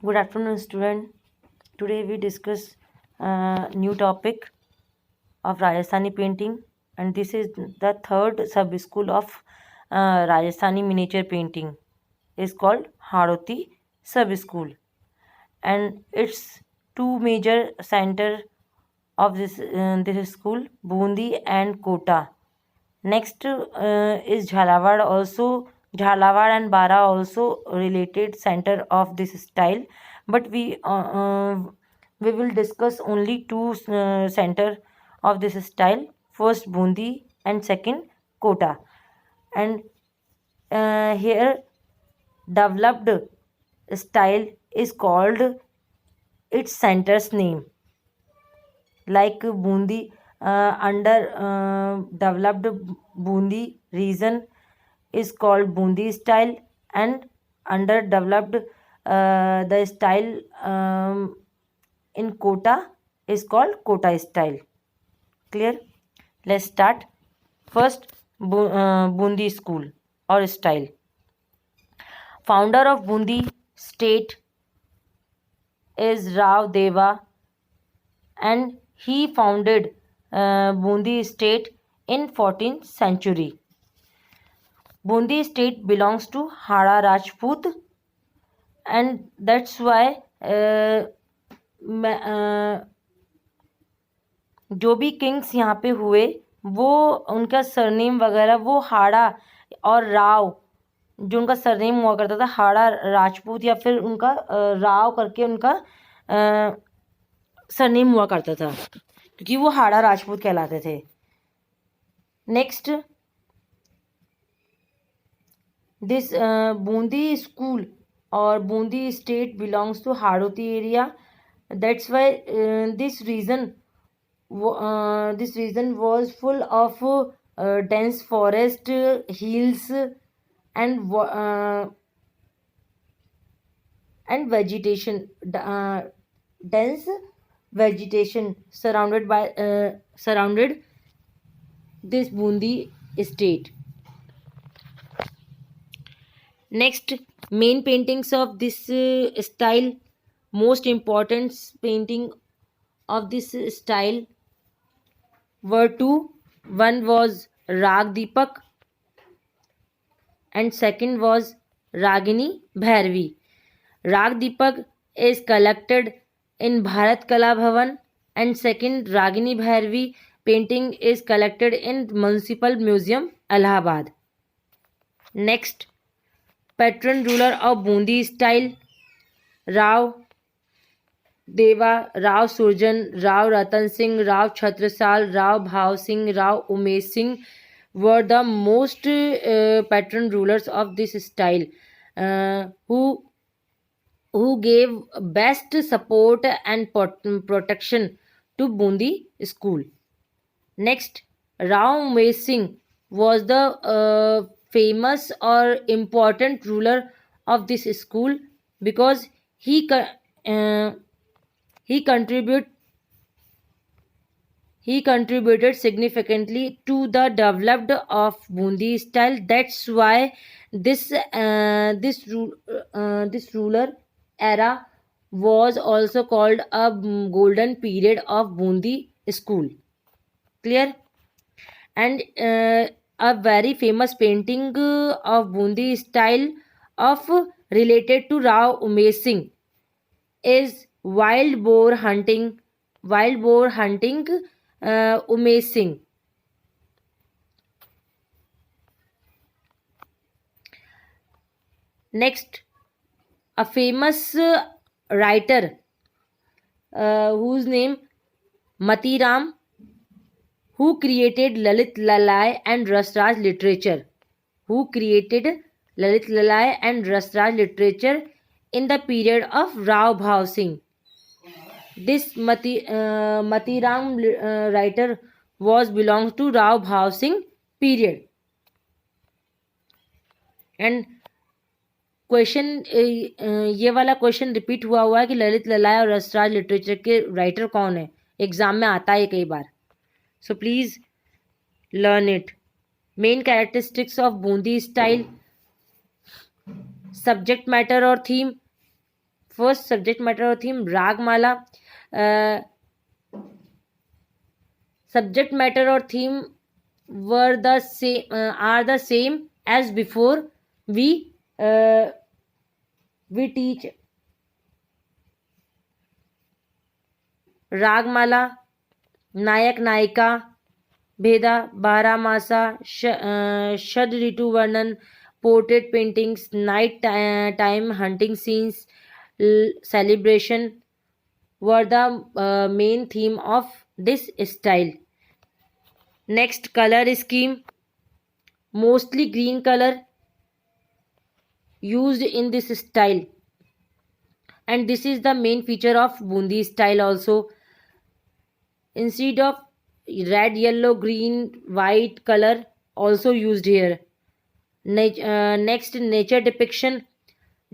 Good afternoon, student. Today we discuss new topic of Rajasthani painting, and this is the third sub school of Rajasthani miniature painting. Is called Haroti sub school, and its two major center of this school, Bundi and Kota. Next is Jhalawad also. Jhalawad and Bara also related center of this style, but we will discuss only two center of this style. First Bundi and second Kota. And here developed style is called its center's name, like Bundi. Under developed Bundi region is called Bundi style, and underdeveloped the style in Kota is called Kota style. Clear? Let's start. First, Bundi school or style. Founder of Bundi state is Rao Deva, and he founded Bundi state in 14th century. Bundi state belongs to Hara Rajput, and that's why जो भी Kings यहाँ पे हुए वो उनका surname वगैरह वो हाड़ा और राव, जो उनका सरनेम हुआ करता था हाड़ा राजपूत या फिर उनका राव करके उनका सरनेम हुआ करता था, क्योंकि वो हाड़ा राजपूत कहलाते थे. नेक्स्ट, दिस बूंदी स्कूल और Bundi state belongs to Hadoti area. That's why this region was full of dense forest, hills, and vegetation. Dense vegetation surrounded this Bundi state. Next, main paintings of this style. Most important painting of this style were two. One was Rag Deepak and second was Ragini Bhairavi. Rag Deepak is collected in Bharat Kala Bhavan, and second Ragini Bhairavi painting is collected in Municipal Museum, Allahabad. Next, patron ruler of Bundi style, Rao Deva, Rao Surjan, Rao Ratan Singh, Rao Chhatrasal, Rao Bhav Singh, Rao Umesh Singh were the most patron rulers of this style, who gave best support and protection to Bundi school. Next, Rao Umesh Singh was the famous or important ruler of this school because he contributed significantly to the development of Bundi style. That's why this ruler era was also called a golden period of Bundi school. Clear? And a very famous painting of Bundi style of related to Rao Umesh Singh is wild boar hunting Umesh Singh. Next, a famous writer whose name Matiram, who created Lalit Lalai and Rasraj literature. In the period of Rao Bhav Singh. This Matiram writer belongs to Rao Bhav Singh period. And question ये वाला question repeat हुआ है कि ललित ललाय और रसराज literature के writer कौन है, exam में आता है कई बार. So please learn it. Main characteristics of Bundi style, subject matter और थीम. फर्स्ट सब्जेक्ट मैटर और theme Ragamala. Subject matter or theme were the same, are the same as before. We teach Ragamala, Nayak Nayika, Bheda, Barahmasa, Shad Ritu Varnan, portrait paintings, night time hunting scenes, celebration were the main theme of this style. Next, color scheme. Mostly green color used in this style, and this is the main feature of Bundi style also. Instead of red, yellow, green, white color also used here. Next, nature depiction.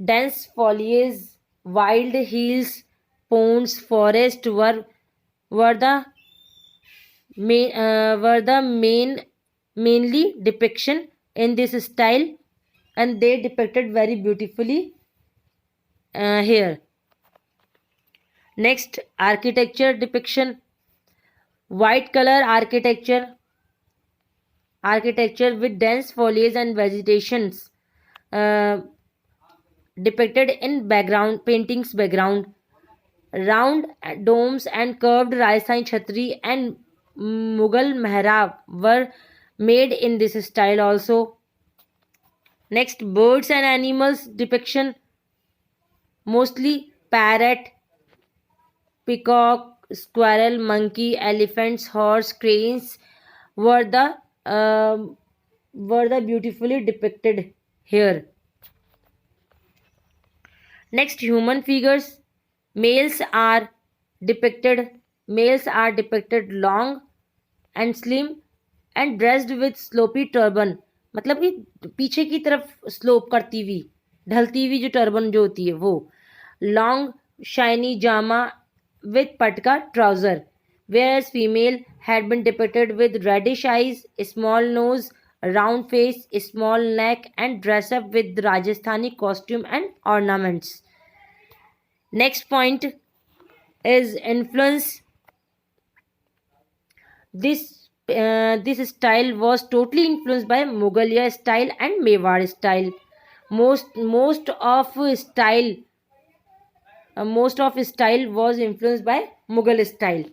Dense foliage, wild hills, ponds, forest were the mainly depiction in this style, and they depicted very beautifully here. Next, architecture depiction. White color architecture with dense foliage and vegetations depicted in paintings background. Round domes and curved Rajasthani chhatri and Mughal mehrab were made in this style also. Next, birds and animals depiction. Mostly parrot, peacock, squirrel, monkey, elephants, horse, cranes were the beautifully depicted here. Next, human figures. Males are depicted long and slim and dressed with slopy turban. मतलब कि पीछे की तरफ slope करती हुई, ढलती हुई जो turban जो होती है वो. Long shiny Jama with patka trouser, whereas female had been depicted with reddish eyes, small nose, round face, small neck, and dress up with Rajasthani costume and ornaments. Next point is influence. This style was totally influenced by Mughaliya style and Mewar style. Most of style was influenced by Mughal style.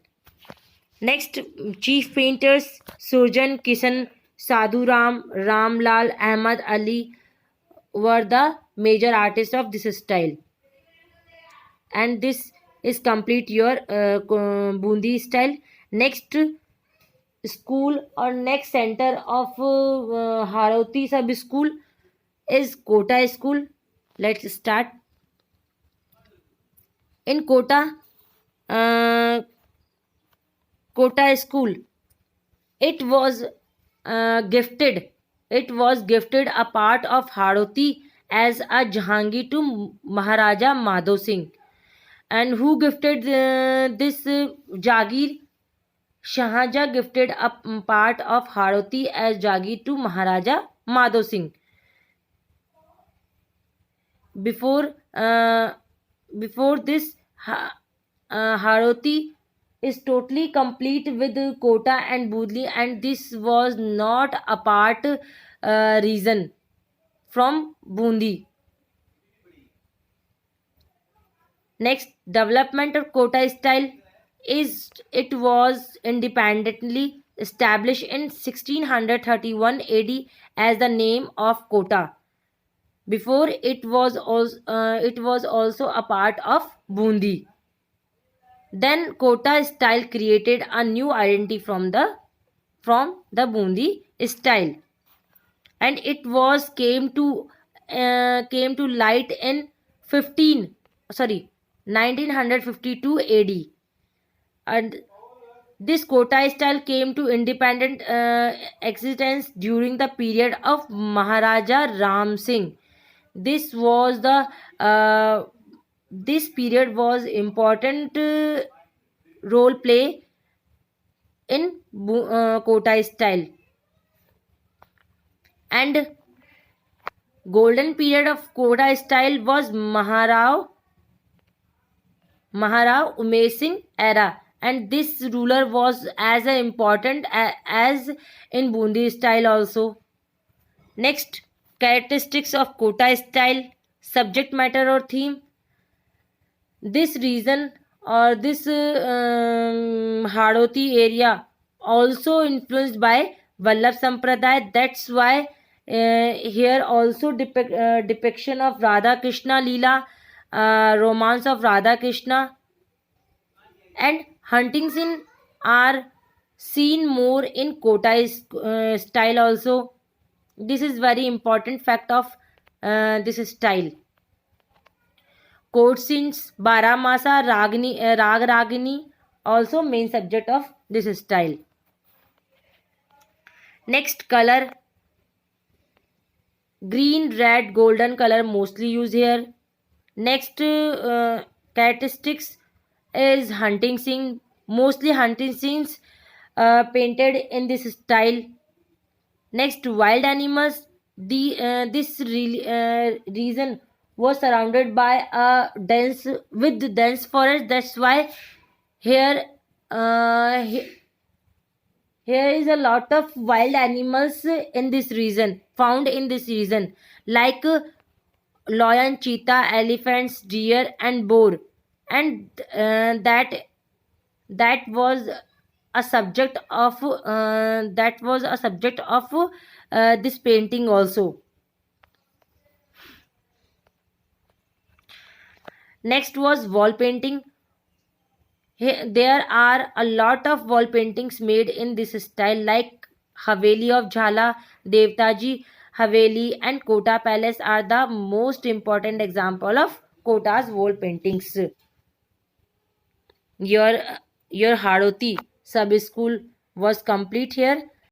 Next, chief painters Surjan Kisan, Sadhu Ram, Ramlal, Ahmad Ali were the major artists of this style. And this is complete your Bundi style. Next school or next center of Haroti Sub School is Kota School. Let's start. In Kota School, it was gifted a part of Haroti as a Jahangir to Maharaja Madho Singh. And who gifted this Jagir? Shahjahan gifted a part of Haroti as Jagir to Maharaja Madho Singh. Before this, Haroti is totally complete with Kota and Budli, and this was not apart reason from Bundi. Next, development of Kota style is it was independently established in 1631 AD as the name of Kota. Before it was also a part of Bundi. Then Kota style created a new identity from the Bundi style, and it was came to light in 1952 AD, and this Kota style came to independent existence during the period of Maharaja Ram Singh. This period was important role play in Kota style, and golden period of Kota style was Maharao Maharao Umesh Singh era, and this ruler was as important as in Bundi style also. Next, characteristics of Kota style, subject matter or theme. This region or this Hadoti area also influenced by Vallabh Sampradaya. That's why here also depiction of Radha Krishna Leela, romance of Radha Krishna, and hunting scene are seen more in Kota style also. This is very important fact of this style. Court scenes, Baramasa, Rag Ragini, also main subject of this style. Next color, green, red, golden color mostly used here. Next characteristics is hunting scene, mostly hunting scenes painted in this style. Next, wild animals. This region was surrounded by a dense forest. That's why here here is a lot of wild animals in this region, found in this region, like lion, cheetah, elephants, deer, and boar, and that was a subject of this painting also. Next was wall painting. There are a lot of wall paintings made in this style, like Haveli of Jhala, Devtaji Haveli, and Kota Palace are the most important example of Kota's wall paintings. Your your Hadoti sub school was complete here.